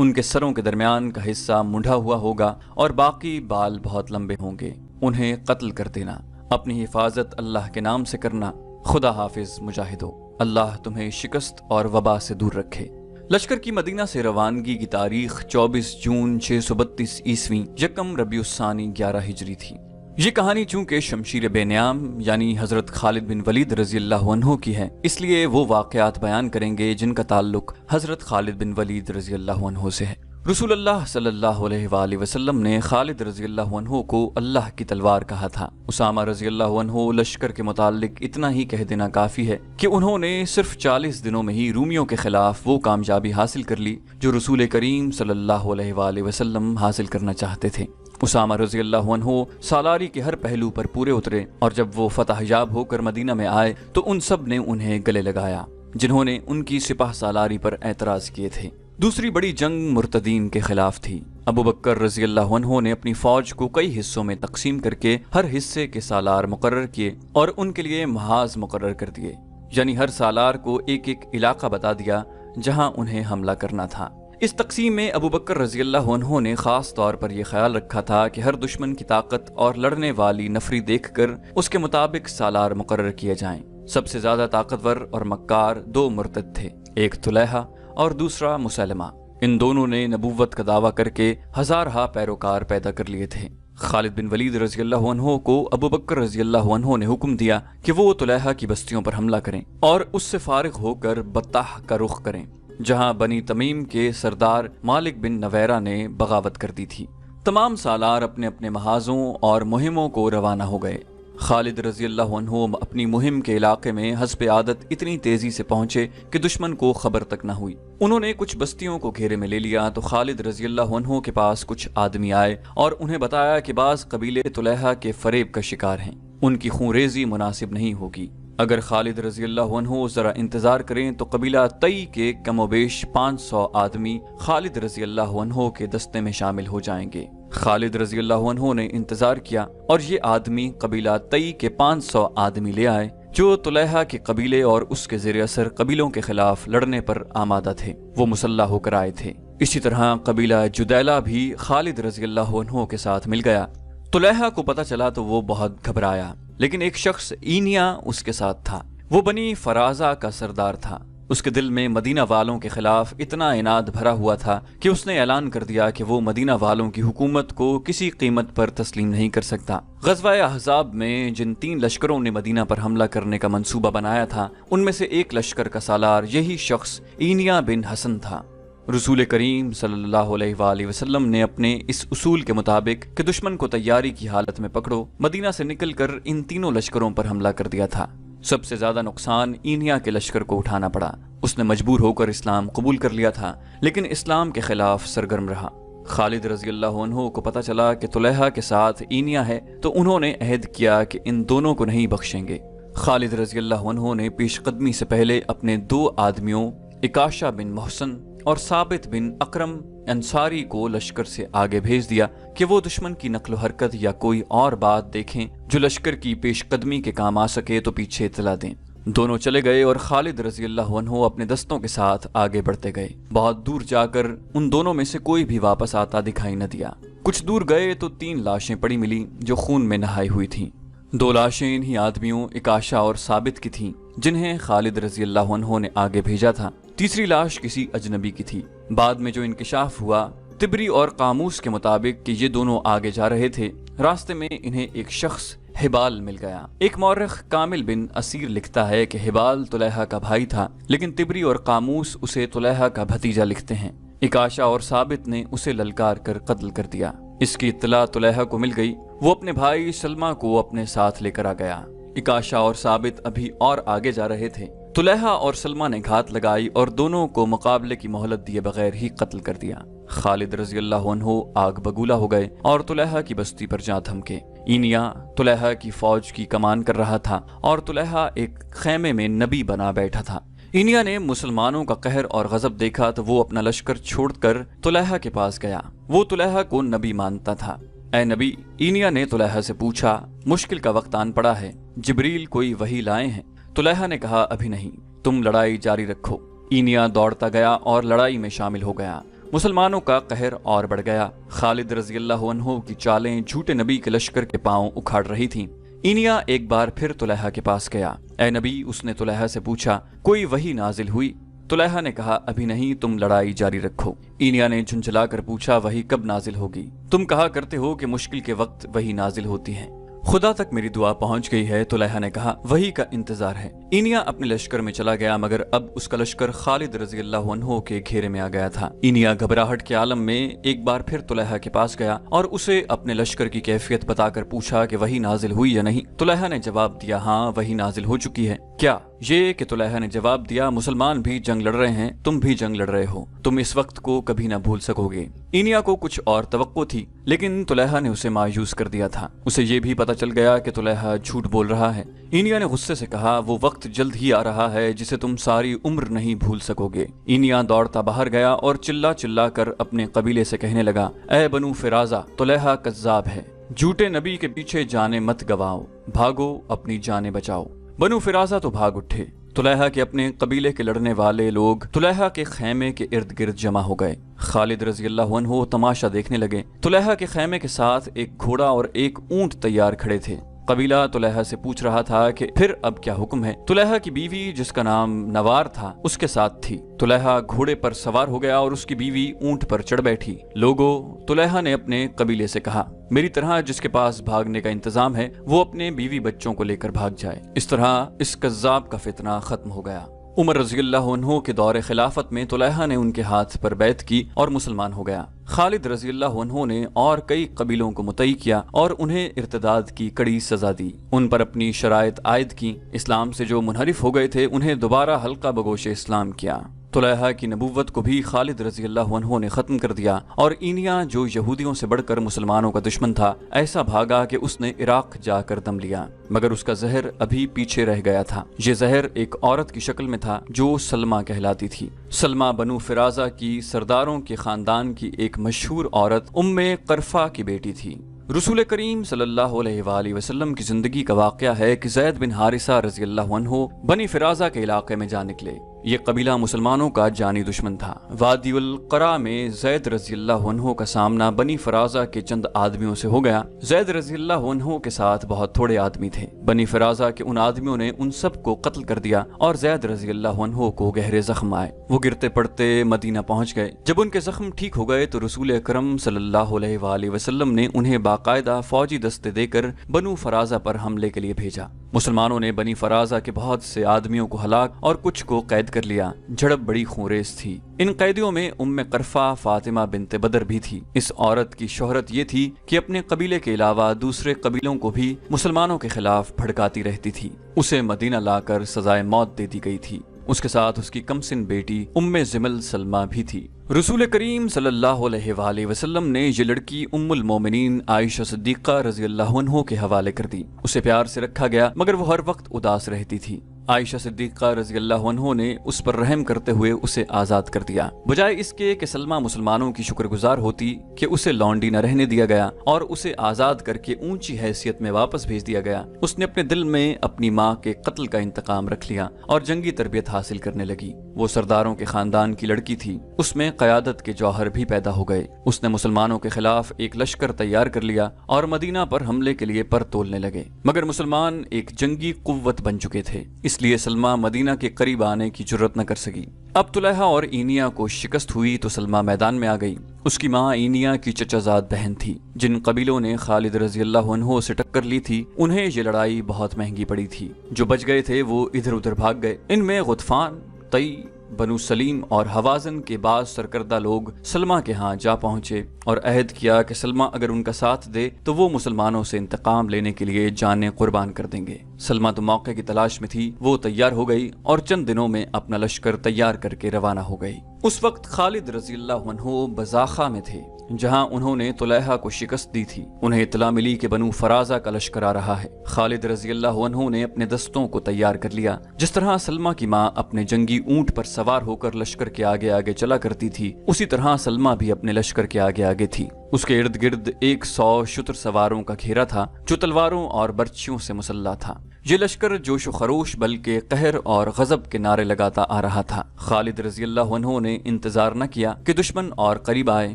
ان کے سروں کے درمیان کا حصہ منڈا ہوا ہوگا اور باقی بال بہت لمبے ہوں گے۔ انہیں قتل کر دینا، اپنی حفاظت اللہ کے نام سے کرنا۔ خدا حافظ مجاہدو، اللہ تمہیں شکست اور وبا سے دور رکھے۔ لشکر کی مدینہ سے روانگی کی تاریخ 24 جون 632 عیسوی یکم ربیع الثانی 11 ہجری تھی۔ یہ کہانی چونکہ شمشیر بے نیام یعنی حضرت خالد بن ولید رضی اللہ عنہ کی ہے، اس لیے وہ واقعات بیان کریں گے جن کا تعلق حضرت خالد بن ولید رضی اللہ عنہ سے ہے۔ رسول اللہ صلی اللہ علیہ وآلہ وسلم نے خالد رضی اللہ عنہ کو اللہ کی تلوار کہا تھا۔ اسامہ رضی اللہ عنہ لشکر کے متعلق اتنا ہی کہہ دینا کافی ہے کہ انہوں نے صرف 40 دنوں میں ہی رومیوں کے خلاف وہ کامیابی حاصل کر لی جو رسول کریم صلی اللہ علیہ وآلہ وسلم حاصل کرنا چاہتے تھے۔ اسامہ رضی اللہ عنہ سالاری کے ہر پہلو پر پورے اترے، اور جب وہ فتح یاب ہو کر مدینہ میں آئے تو ان سب نے انہیں گلے لگایا جنہوں نے ان کی سپہ سالاری پر اعتراض کیے تھے۔ دوسری بڑی جنگ مرتدین کے خلاف تھی۔ ابو بکر رضی اللہ عنہ نے اپنی فوج کو کئی حصوں میں تقسیم کر کے ہر حصے کے سالار مقرر کیے اور ان کے لیے محاذ مقرر کر دیے، یعنی ہر سالار کو ایک ایک علاقہ بتا دیا جہاں انہیں حملہ کرنا تھا۔ اس تقسیم میں ابو بکر رضی اللہ عنہ نے خاص طور پر یہ خیال رکھا تھا کہ ہر دشمن کی طاقت اور لڑنے والی نفری دیکھ کر اس کے مطابق سالار مقرر کیے جائیں۔ سب سے زیادہ طاقتور اور مکار 2 مرتد تھے، ایک طلحہ اور دوسرا مسلمہ۔ ان دونوں نے نبوت کا دعویٰ کر کے ہزارہا پیروکار پیدا کر لیے تھے۔ خالد بن ولید رضی اللہ عنہ کو ابو بکر رضی اللہ عنہ نے حکم دیا کہ وہ طلحہ کی بستیوں پر حملہ کریں اور اس سے فارغ ہو کر بطاح کا رخ کریں جہاں بنی تمیم کے سردار مالک بن نویرہ نے بغاوت کر دی تھی۔ تمام سالار اپنے اپنے محاذوں اور مہموں کو روانہ ہو گئے۔ خالد رضی اللہ عنہ اپنی مہم کے علاقے میں حسب عادت اتنی تیزی سے پہنچے کہ دشمن کو خبر تک نہ ہوئی۔ انہوں نے کچھ بستیوں کو گھیرے میں لے لیا تو خالد رضی اللہ عنہ کے پاس کچھ آدمی آئے اور انہیں بتایا کہ بعض قبیلے طلحہ کے فریب کا شکار ہیں، ان کی خونریزی مناسب نہیں ہوگی۔ اگر خالد رضی اللہ عنہ ذرا انتظار کریں تو قبیلہ تئی کے کم و بیش 500 آدمی خالد رضی اللہ عنہ کے دستے میں شامل ہو جائیں گے۔ خالد رضی اللہ عنہ نے انتظار کیا اور یہ آدمی قبیلہ تئی کے 500 آدمی لے آئے جو طلحہ کے قبیلے اور اس کے زیر اثر قبیلوں کے خلاف لڑنے پر آمادہ تھے۔ وہ مسلح ہو کر آئے تھے۔ اسی طرح قبیلہ جدیلہ بھی خالد رضی اللہ عنہ کے ساتھ مل گیا۔ طلحہ کو پتہ چلا تو وہ بہت گھبرایا، لیکن ایک شخص اینیا اس کے ساتھ تھا۔ وہ بنی فرازہ کا سردار تھا۔ اس کے دل میں مدینہ والوں کے خلاف اتنا عناد بھرا ہوا تھا کہ اس نے اعلان کر دیا کہ وہ مدینہ والوں کی حکومت کو کسی قیمت پر تسلیم نہیں کر سکتا۔ غزوہ احزاب میں جن 3 لشکروں نے مدینہ پر حملہ کرنے کا منصوبہ بنایا تھا، ان میں سے ایک لشکر کا سالار یہی شخص اینیا بن حسن تھا۔ رسول کریم صلی اللہ علیہ وآلہ وسلم نے اپنے اس اصول کے مطابق کہ دشمن کو تیاری کی حالت میں پکڑو، مدینہ سے نکل کر ان تینوں لشکروں پر حملہ کر دیا تھا۔ سب سے زیادہ نقصان اینیا کے لشکر کو اٹھانا پڑا۔ اس نے مجبور ہو کر اسلام قبول کر لیا تھا، لیکن اسلام کے خلاف سرگرم رہا۔ خالد رضی اللہ عنہ کو پتہ چلا کہ طلحہ کے ساتھ اینیا ہے تو انہوں نے عہد کیا کہ ان دونوں کو نہیں بخشیں گے۔ خالد رضی اللہ عنہ نے پیش قدمی سے پہلے اپنے 2 آدمیوں اکاشا بن محسن اور ثابت بن اکرم انصاری کو لشکر سے آگے بھیج دیا کہ وہ دشمن کی نقل و حرکت یا کوئی اور بات دیکھیں جو لشکر کی پیش قدمی کے کام آ سکے تو پیچھے اطلاع دیں۔ دونوں چلے گئے اور خالد رضی اللہ عنہ اپنے دستوں کے ساتھ آگے بڑھتے گئے۔ بہت دور جا کر ان دونوں میں سے کوئی بھی واپس آتا دکھائی نہ دیا۔ کچھ دور گئے تو 3 لاشیں پڑی ملی جو خون میں نہائی ہوئی تھیں۔ 2 لاشیں انہی آدمیوں اکاشا اور ثابت کی تھیں جنہیں خالد رضی اللہ عنہ نے آگے بھیجا تھا۔ تیسری لاش کسی اجنبی کی تھی۔ بعد میں جو انکشاف ہوا طبری اور قاموس کے مطابق کہ یہ دونوں آگے جا رہے تھے، راستے میں انہیں ایک شخص ہبال مل گیا۔ ایک مورخ کامل بن اسیر لکھتا ہے کہ ہبال طلحہ کا بھائی تھا، لیکن طبری اور قاموس اسے طلحہ کا بھتیجا لکھتے ہیں۔ اکاشا اور ثابت نے اسے للکار کر قتل کر دیا۔ اس کی اطلاع طلحہ کو مل گئی۔ وہ اپنے بھائی سلمہ کو اپنے ساتھ لے کر آ گیا۔ اکاشا اور ثابت ابھی اور آگے جا رہے تھے۔ طلحہ اور سلمہ نے گھات لگائی اور دونوں کو مقابلے کی مہلت دیے بغیر ہی قتل کر دیا۔ خالد رضی اللہ عنہ آگ بگولا ہو گئے اور طلحہ کی بستی پر جا تھمکے۔ اینیا طلحہ کی فوج کی کمان کر رہا تھا اور طلحہ ایک خیمے میں نبی بنا بیٹھا تھا۔ اینیا نے مسلمانوں کا قہر اور غضب دیکھا تو وہ اپنا لشکر چھوڑ کر طلحہ کے پاس گیا۔ وہ طلحہ کو نبی مانتا تھا۔ اے نبی، اینیا نے طلحہ سے پوچھا، مشکل کا وقت آن پڑا ہے، جبریل کوئی وحی لائے ہیں؟ طلحہ نے کہا، ابھی نہیں، تم لڑائی جاری رکھو۔ اینیا دوڑتا گیا اور لڑائی میں شامل ہو گیا۔ مسلمانوں کا قہر اور بڑھ گیا۔ خالد رضی اللہ عنہ کی چالیں جھوٹے نبی کے لشکر کے پاؤں اکھاڑ رہی تھیں۔ اینیا ایک بار پھر طلحہ کے پاس گیا۔ اے نبی، اس نے طلحہ سے پوچھا، کوئی وحی نازل ہوئی؟ طلحہ نے کہا، ابھی نہیں، تم لڑائی جاری رکھو۔ اینیا نے جھنجھلا کر پوچھا، وحی کب نازل ہوگی؟ تم کہا کرتے ہو کہ مشکل کے وقت وحی نازل ہوتی ہے۔ خدا تک میری دعا پہنچ گئی ہے، طلحہ نے کہا، وحی کا انتظار ہے۔ اینیا اپنے لشکر میں چلا گیا، مگر اب اس کا لشکر خالد رضی اللہ عنہ کے گھیرے میں آ گیا تھا۔ اینیا گھبراہٹ کے عالم میں ایک بار پھر طلحہ کے پاس گیا اور اسے اپنے لشکر کی کیفیت بتا کر پوچھا کہ وحی نازل ہوئی یا نہیں۔ طلحہ نے جواب دیا، ہاں وحی نازل ہو چکی ہے۔ کیا؟ یہ کہ طلحہ نے جواب دیا، مسلمان بھی جنگ لڑ رہے ہیں، تم بھی جنگ لڑ رہے ہو، تم اس وقت کو کبھی نہ بھول سکو گے۔ اینیا کو کچھ اور توقع تھی، لیکن طلحہ نے اسے مایوس کر دیا تھا۔ اسے یہ بھی پتہ چل گیا کہ طلحہ جھوٹ بول رہا ہے۔ اینیا نے غصے سے کہا، وہ وقت جلد ہی آ رہا ہے جسے تم ساری عمر نہیں بھول سکو گے۔ اینیا دوڑتا باہر گیا اور چلا چلا کر اپنے قبیلے سے کہنے لگا، اے بنو فرازہ، طلحہ کذاب ہے، جھوٹے نبی کے پیچھے جانیں مت گواؤ، بھاگو اپنی جانیں بچاؤ۔ بنو فرازہ تو بھاگ اٹھے۔ طلحہ کے اپنے قبیلے کے لڑنے والے لوگ طلحہ کے خیمے کے ارد گرد جمع ہو گئے۔ خالد رضی اللہ عنہ تماشا دیکھنے لگے۔ طلحہ کے خیمے کے ساتھ ایک گھوڑا اور ایک اونٹ تیار کھڑے تھے۔ قبیلہ طلحہ سے پوچھ رہا تھا کہ پھر اب کیا حکم ہے؟ طلحہ کی بیوی جس کا نام نوار تھا اس کے ساتھ تھی۔ طلحہ گھوڑے پر سوار ہو گیا اور اس کی بیوی اونٹ پر چڑھ بیٹھی۔ لوگوں، طلحہ نے اپنے قبیلے سے کہا، میری طرح جس کے پاس بھاگنے کا انتظام ہے وہ اپنے بیوی بچوں کو لے کر بھاگ جائے۔ اس طرح اس کذاب کا فتنہ ختم ہو گیا۔ عمر رضی اللہ عنہ کے دور خلافت میں طلحہ نے ان کے ہاتھ پر بیعت کی اور مسلمان ہو گیا۔ خالد رضی اللہ عنہ نے اور کئی قبیلوں کو مطیع کیا اور انہیں ارتداد کی کڑی سزا دی۔ ان پر اپنی شرائط عائد کی۔ اسلام سے جو منحرف ہو گئے تھے انہیں دوبارہ حلقہ بگوش اسلام کیا۔ طلحہ کی نبوت کو بھی خالد رضی اللہ عنہ نے ختم کر دیا، اور اینیا جو یہودیوں سے بڑھ کر مسلمانوں کا دشمن تھا، ایسا بھاگا کہ اس نے عراق جا کر دم لیا، مگر اس کا زہر ابھی پیچھے رہ گیا تھا۔ یہ زہر ایک عورت کی شکل میں تھا جو سلمہ کہلاتی تھی۔ سلمہ بنو فرازہ کی سرداروں کے خاندان کی ایک مشہور عورت ام قرفہ کی بیٹی تھی۔ رسول کریم صلی اللہ علیہ وآلہ وسلم کی زندگی کا واقعہ ہے کہ زید بن حارثہ رضی اللہ عنہ بنی فرازہ کے علاقے میں جا نکلے۔ یہ قبیلہ مسلمانوں کا جانی دشمن تھا۔ وادی القرا میں زید رضی اللہ عنہ کا سامنا بنی فرازہ کے چند آدمیوں سے ہو گیا۔ زید رضی اللہ عنہ کے ساتھ بہت تھوڑے آدمی تھے۔ بنی فرازہ کے ان آدمیوں نے ان سب کو قتل کر دیا اور زید رضی اللہ عنہ کو گہرے زخم آئے۔ وہ گرتے پڑتے مدینہ پہنچ گئے۔ جب ان کے زخم ٹھیک ہو گئے تو رسول اکرم صلی اللہ علیہ وآلہ وسلم نے انہیں باقاعدہ فوجی دستے دے کر بنو فرازہ پر حملے کے لیے بھیجا۔ مسلمانوں نے بنی فرازہ کے بہت سے آدمیوں کو ہلاک اور کچھ کو قید کر لیا۔ جھڑپ بڑی خونریز تھی۔ ان قیدیوں میں ام قرفہ فاطمہ بنت بدر بھی تھی۔ اس عورت کی شہرت یہ تھی کہ اپنے قبیلے کے علاوہ دوسرے قبیلوں کو بھی مسلمانوں کے خلاف بھڑکاتی رہتی تھی۔ اسے مدینہ لا کر سزائے موت دے دی گئی تھی۔ اس کے ساتھ اس کی کمسن بیٹی ام زمل سلمہ بھی تھی۔ رسول کریم صلی اللہ علیہ وآلہ وسلم نے یہ لڑکی ام المومنین عائشہ صدیقہ رضی اللہ عنہ کے حوالے کر دی۔ اسے پیار سے رکھا گیا مگر وہ ہر وقت اداس رہتی تھی۔ عائشہ صدیقہ رضی اللہ عنہ نے اس پر رحم کرتے ہوئے اسے آزاد کر دیا، بجائے اس کے کہ سلمہ مسلمانوں کی شکر گزار ہوتی کہ اسے لونڈی نہ رہنے دیا گیا اور اسے آزاد کر کے اونچی حیثیت میں واپس بھیج دیا گیا۔ اس نے اپنے دل میں اپنی ماں کے قتل کا انتقام رکھ لیا اور جنگی تربیت حاصل کرنے لگی۔ وہ سرداروں کے خاندان کی لڑکی تھی، اس میں قیادت کے جوہر بھی پیدا ہو گئے۔ اس نے مسلمانوں کے خلاف ایک لشکر تیار کر لیا اور مدینہ پر حملے کے لیے پر تولنے لگے، مگر مسلمان ایک جنگی قوت بن چکے تھے، اس لیے سلمہ مدینہ کے قریب آنے کی جرت نہ کر سکی۔ اب طلحہ اور اینیا کو شکست ہوئی تو سلمہ میدان میں آ گئی۔ اس کی ماں اینیا کی چچا زاد بہن تھی۔ جن قبیلوں نے خالد رضی اللہ عنہ سے ٹکر لی تھی انہیں یہ لڑائی بہت مہنگی پڑی تھی۔ جو بچ گئے تھے وہ ادھر ادھر بھاگ گئے۔ ان میں غطفان، طی، بنو سلیم اور حوازن کے بعض سرکردہ لوگ سلمہ کے ہاں جا پہنچے اور عہد کیا کہ سلمہ اگر ان کا ساتھ دے تو وہ مسلمانوں سے انتقام لینے کے لیے جانیں قربان کر دیں گے۔ سلمہ تو موقع کی تلاش میں تھی، وہ تیار ہو گئی اور چند دنوں میں اپنا لشکر تیار کر کے روانہ ہو گئی۔ اس وقت خالد رضی اللہ عنہ بزاخہ میں تھے جہاں انہوں نے طلحہ کو شکست دی تھی۔ انہیں اطلاع ملی کہ بنو فرازہ کا لشکر آ رہا ہے۔ خالد رضی اللہ عنہ نے اپنے دستوں کو تیار کر لیا۔ جس طرح سلمہ کی ماں اپنے جنگی اونٹ پر سوار ہو کر لشکر کے آگے آگے چلا کرتی تھی، اسی طرح سلمہ بھی اپنے لشکر کے آگے آگے تھی۔ اس کے ارد گرد 100 شتر سواروں کا گھیرا تھا جو تلواروں اور برچھیوں سے مسلح تھا۔ یہ لشکر جوش و خروش بلکہ قہر اور غضب کے نعرے لگاتا آ رہا تھا۔ خالد رضی اللہ عنہ نے انتظار نہ کیا کہ دشمن اور قریب آئے۔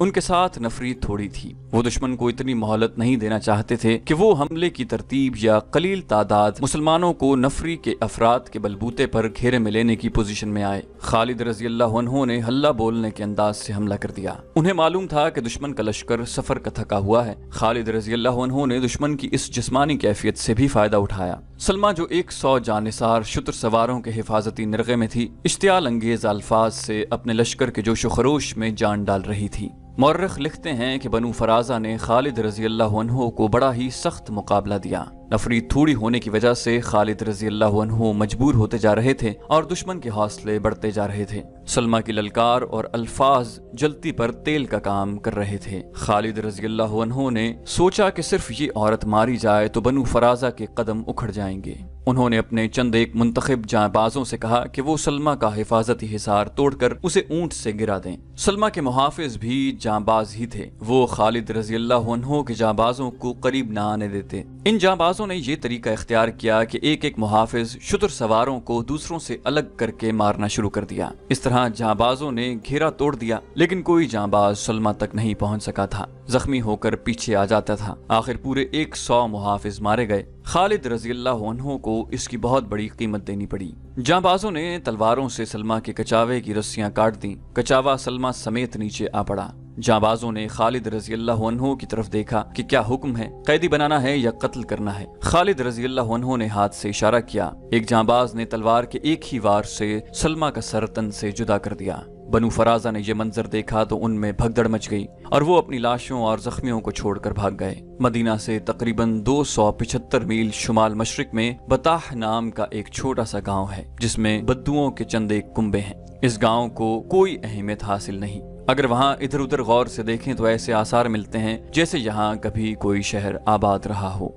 ان کے ساتھ نفری تھوڑی تھی، وہ دشمن کو اتنی مہلت نہیں دینا چاہتے تھے کہ وہ حملے کی ترتیب یا قلیل تعداد مسلمانوں کو نفری کے افراد کے بلبوتے پر گھیرے میں لینے کی پوزیشن میں آئے۔ خالد رضی اللہ عنہ نے ہلہ بولنے کے انداز سے حملہ کر دیا۔ انہیں معلوم تھا کہ دشمن کا لشکر سفر کا تھکا ہوا ہے۔ خالد رضی اللہ عنہ نے دشمن کی اس جسمانی کیفیت سے بھی فائدہ اٹھایا۔ سلمہ جو 100 جانثار شتر سواروں کے حفاظتی نرغے میں تھی، اشتعال انگیز الفاظ سے اپنے لشکر کے جوش و خروش میں جان ڈال رہی تھی۔ مورخ لکھتے ہیں کہ بنو فرازہ نے خالد رضی اللہ عنہ کو بڑا ہی سخت مقابلہ دیا۔ نفری تھوڑی ہونے کی وجہ سے خالد رضی اللہ عنہ مجبور ہوتے جا رہے تھے اور دشمن کے حوصلے بڑھتے جا رہے تھے۔ سلمہ کی للکار اور الفاظ جلتی پر تیل کا کام کر رہے تھے۔ خالد رضی اللہ عنہ نے سوچا کہ صرف یہ عورت ماری جائے تو بنو فرازہ کے قدم اکھڑ جائیں گے۔ انہوں نے اپنے چند ایک منتخب جاں بازوں سے کہا کہ وہ سلمہ کا حفاظتی حصار توڑ کر اسے اونٹ سے گرا دیں۔ سلمہ کے محافظ بھی جاں باز ہی تھے، وہ خالد رضی اللہ عنہ کے جاں بازوں کو قریب نہ آنے دیتے۔ ان جاں بازوں نے یہ طریقہ اختیار کیا کہ ایک ایک محافظ شتر سواروں کو دوسروں سے الگ کر کے مارنا شروع کر دیا۔ اس طرح جاں بازوں نے گھیرا توڑ دیا، لیکن کوئی جاں باز سلمہ تک نہیں پہنچ سکا تھا، زخمی ہو کر پیچھے آ جاتا تھا۔ آخر پورے 100 محافظ مارے گئے۔ خالد رضی اللہ عنہ کو اس کی بہت بڑی قیمت دینی پڑی۔ جاں بازوں نے تلواروں سے سلمہ کے کچاوے کی رسیاں کاٹ دیں، کچاوا سلمہ سمیت نیچے آ پڑا۔ جاں بازوں نے خالد رضی اللہ عنہ کی طرف دیکھا کہ کیا حکم ہے، قیدی بنانا ہے یا قتل کرنا ہے؟ خالد رضی اللہ عنہ نے ہاتھ سے اشارہ کیا۔ ایک جاں باز نے تلوار کے ایک ہی وار سے سلمہ کا سر تن سے جدا کر دیا۔ بنو فرازہ نے یہ منظر دیکھا تو ان میں بھگدڑ مچ گئی اور وہ اپنی لاشوں اور زخمیوں کو چھوڑ کر بھاگ گئے۔ مدینہ سے تقریباً 275 میل شمال مشرق میں بطاح نام کا ایک چھوٹا سا گاؤں ہے جس میں بدوؤں کے چند ایک کنبے ہیں۔ اس گاؤں کو کوئی اہمیت حاصل نہیں۔ اگر وہاں ادھر ادھر غور سے دیکھیں تو ایسے آثار ملتے ہیں جیسے یہاں کبھی کوئی شہر آباد رہا ہو۔